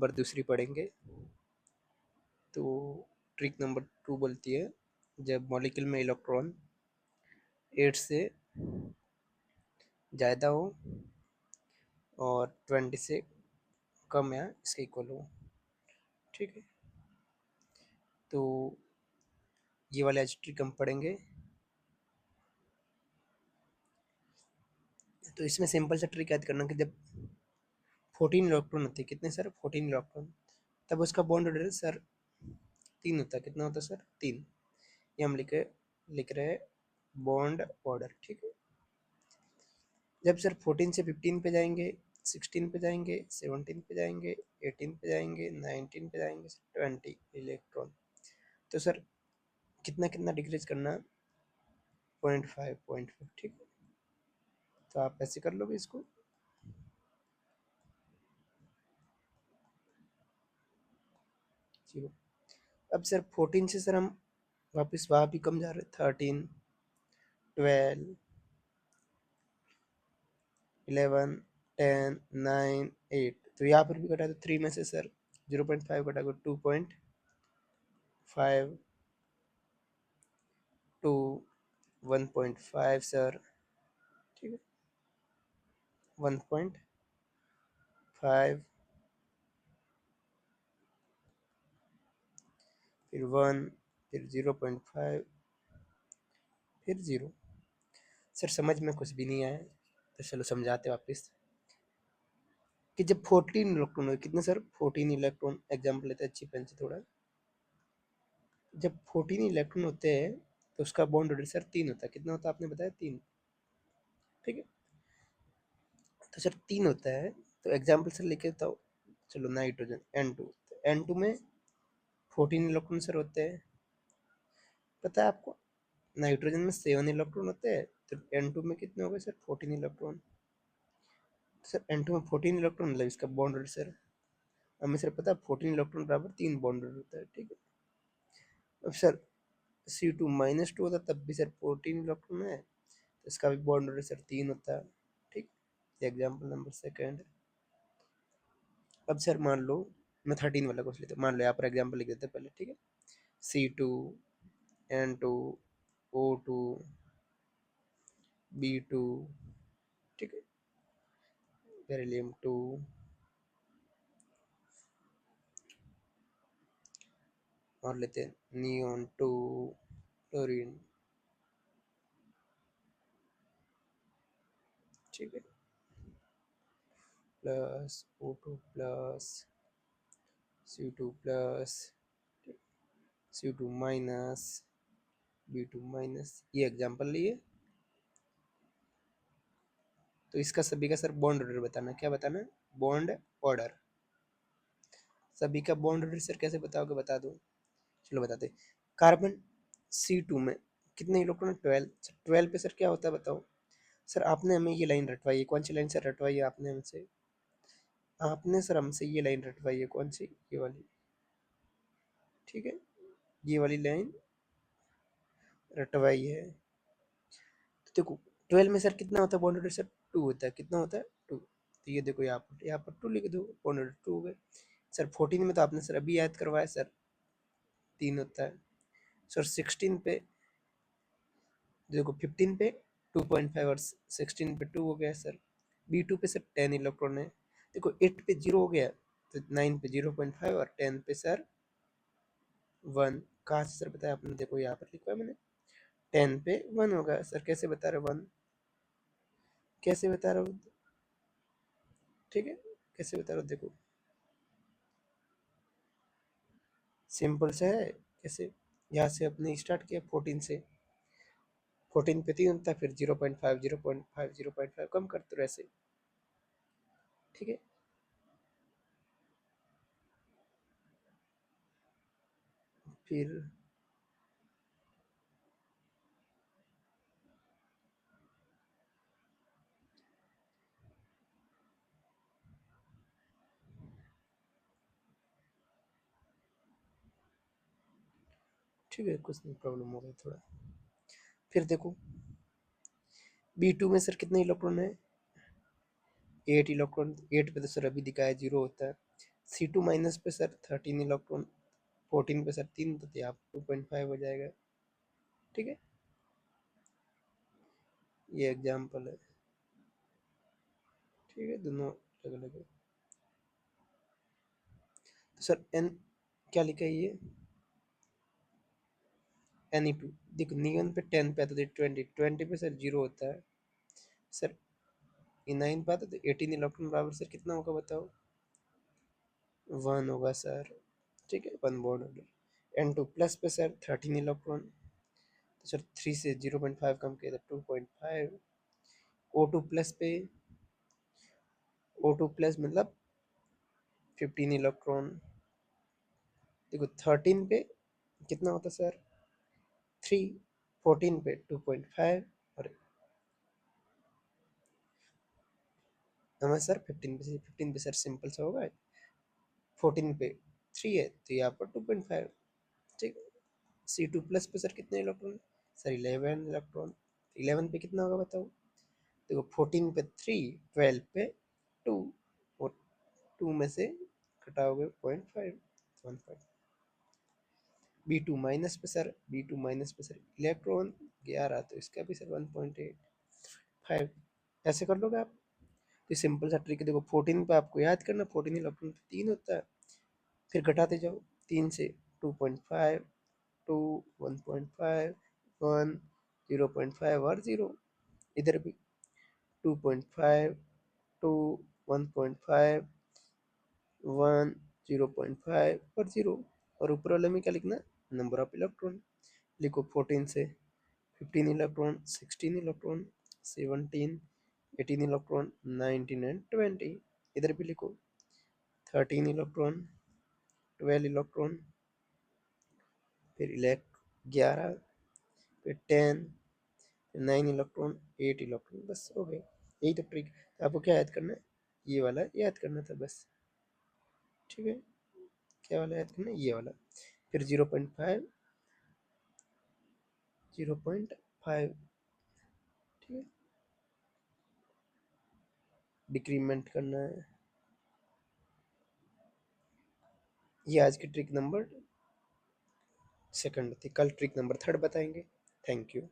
Number दूसरी पढ़ेंगे। तो ट्रिक नंबर 2 बोलती है जब मॉलिक्यूल में इलेक्ट्रॉन 8 से ज़्यादा हो और 20 से कम या इसके इक्वल हो। ठीक है, तो ये वाले आज ट्रिक हम पढ़ेंगे। तो इसमें सिंपल सा ट्रिक याद करना कि जब 14 इलेक्ट्रॉन होते हैं, कितने सर 14 इलेक्ट्रॉन, तब उसका बॉन्ड ऑर्डर सर 3 होता है। कितना होता है सर 3। ये हम लिख रहे हैं बॉन्ड ऑर्डर। ठीक है, जब सर 14 से 15 पे जाएंगे, 16 पे जाएंगे, 17 पे जाएंगे, 18 पे जाएंगे, 19 पे जाएंगे, 20 इलेक्ट्रॉन, तो सर कितना कितना डिक्रीज करना, 0.5। ठीक है, तो आप ऐसे कर लोगे इसको। जीरो। अब सर 14 से सर हम वापस वहाँ भी कम जा रहे, 13, 12, 11, 10, 9, 8, तो यहाँ पर भी घटा तो 3 में से सर 0.5 घटा को 2.5 टू 1.5 सर। ठीक है, 1.5, फिर 1, फिर 0.5, फिर 0। सर समझ में कुछ भी नहीं आया तो चलो समझाते वापस कि जब 14 इलेक्ट्रॉन हो, कितने सर 14 इलेक्ट्रॉन, एग्जाम्पल लेते हैं अच्छी पेन से थोड़ा। जब 14 इलेक्ट्रॉन होते हैं तो उसका बॉन्ड ऑर्डर सर 3 होता है। कितना होता है आपने बताया 3। ठीक है, तो सर 3 होता है, तो एग्जाम्पल सर लिखे तो चलो नाइट्रोजन N2, तो N2 में 14 इलेक्ट्रॉन सर होते हैं, पता है आपको। नाइट्रोजन में 7 इलेक्ट्रॉन होते हैं, तो N2 में कितने हो गए सर 14 इलेक्ट्रॉन। सर N2 में 14 इलेक्ट्रॉन मतलब इसका बॉन्ड ऑर्डर सर हमें सर पता है 14 इलेक्ट्रॉन बराबर 3 बॉन्ड ऑर्डर होता है। ठीक है, अब सर C2-2 होता तब भी सर 14 इलेक्ट्रॉन है, तो इसका भी बॉन्ड ऑर्डर सर 3 होता है। ठीक, एग्जाम्पल नंबर सेकेंड। अब सर मान लो मैं 13 वाला क्वेश्चन लेता हूँ, मान लो यहाँ पर एग्जाम्पल लिख देते हैं पहले। ठीक है, C2, N2, O2, B2, ठीक है, बेरिलियम 2, और लेते हैं नियोन 2, क्लोरीन। ठीक है, plus O2 plus C2 plus C2 minus B2 minus. ये एग्जाम्पल लिए, तो इसका सभी का सर बॉन्ड ऑर्डर बताना। क्या बताना, बॉन्ड ऑर्डर। सभी का बॉन्ड ऑर्डर सर कैसे बताओगे, बता दो। चलो बताते। कार्बन C2 में कितने इलेक्ट्रॉन, 12। 12 पे सर क्या होता है बताओ। सर आपने हमें ये लाइन रटवाई है, कौन सी लाइन सर रटवाई है आपने हमसे, आपने सर हमसे ये लाइन रटवाई है, कौन सी, ये वाली। ठीक है, ये वाली लाइन रटवाई है। तो देखो 12 में सर कितना होता है बॉन्ड ऑर्डर सर 2 होता है। कितना होता है 2, तो ये देखो यहाँ पर 2 लिख दो, बॉन्ड ऑर्डर 2 हो गए। सर 14 में तो आपने सर अभी याद करवाया सर 3 होता है। सर 16 पे देखो, 15 पे 2.5 और 16 पे 2 हो गया सर। B2 पे सर 10 इलेक्ट्रॉन है। देखो 8 पे 0 हो गया, तो 9 पे 0.5 और 10 पे सर 1। कहाँ से सर बताया आपने, देखो यहाँ पर लिखा है मैंने, 10 पे 1 होगा। सर कैसे बता रहे 1, कैसे बता रहे हो। ठीक है, कैसे बता रहे हो देखो, सिंपल से है। कैसे, यहाँ से अपने स्टार्ट किया 14 से, 14 पे 3 होता है, फिर 0.5, 0.5, 0.5 कम करते रहो ऐसे। ठीक है, फिर ठीक है, कुछ नहीं, प्रॉब्लम हो गई थोड़ा। फिर देखो B2 में सर कितने इलेक्ट्रॉन है, 8 इलेक्ट्रॉन। 8 पे तो सर अभी दिखाया 0 होता है। C2 माइनस पे सर 13 इलेक्ट्रॉन, 14 पे सर 3, तो यहाँ 2.5 हो जाएगा। ठीक है, ये एग्जाम्पल है। ठीक है, दोनों अलग अलग है। तो सर एन क्या लिखा है ये, Ne2। देखो नियन पे 10 पे आता है, 20 पे सर 0 होता है सर। ये 9 पे आता है तो 18 इलेक्ट्रॉन बराबर सर कितना होगा बताओ, 1 होगा सर। ठीक है, 1 बॉन्ड ऑर्डर। N2 प्लस पे सर 13 इलेक्ट्रॉन, तो सर 3 से 0.5 कम किया तो 2.5। O2 प्लस पे, O2 प्लस मतलब 15 इलेक्ट्रॉन। देखो 13 पे कितना होता है सर 3, 14 पे 2.5, और हमें सर 15 पे सर सिंपल सा होगा, 14 पे 3 है तो यहाँ पर 2.5। ठीक है, C2 प्लस पे सर कितने इलेक्ट्रॉन, सर 11 इलेक्ट्रॉन। 11 पे कितना होगा बताओ, देखो 14 पे 3, 12 पे 2, और 2 में से घटाओगे 0.5, 1.5। B2 माइनस पे सर, B2 माइनस पे सर इलेक्ट्रॉन 11, तो इसका भी सर 1.85। ऐसे कर लोगे आप, तो सिंपल सा ट्रिक है। देखो 14 पे आपको याद करना, 14 इलेक्ट्रॉन पे 3 होता है, फिर घटाते जाओ 3 से 2.5, 2, 1.5, 1, 0.5 और 0। इधर भी 2.5, 2, 1.5, 1, 0.5 और 0। और ऊपर वाले में क्या लिखना, नंबर ऑफ इलेक्ट्रॉन। लिखो 14 से 15 इलेक्ट्रॉन, 16 इलेक्ट्रॉन, 17, 18 इलेक्ट्रॉन, 19 एंड 20। इधर भी लिखो 13 इलेक्ट्रॉन, 12 इलेक्ट्रॉन, फिर 11, फिर 10, 9 इलेक्ट्रॉन, 8 इलेक्ट्रॉन। बस हो गए, यही तो ट्रिक। आपको क्या याद करना है, ये वाला याद करना था बस। ठीक है, क्या वाला याद करना है, ये वाला। फिर 0.5, 0.5। ठीक है, डिक्रीमेंट करना है। ये आज की ट्रिक नंबर सेकंड थी, कल ट्रिक नंबर थर्ड बताएंगे। Thank you.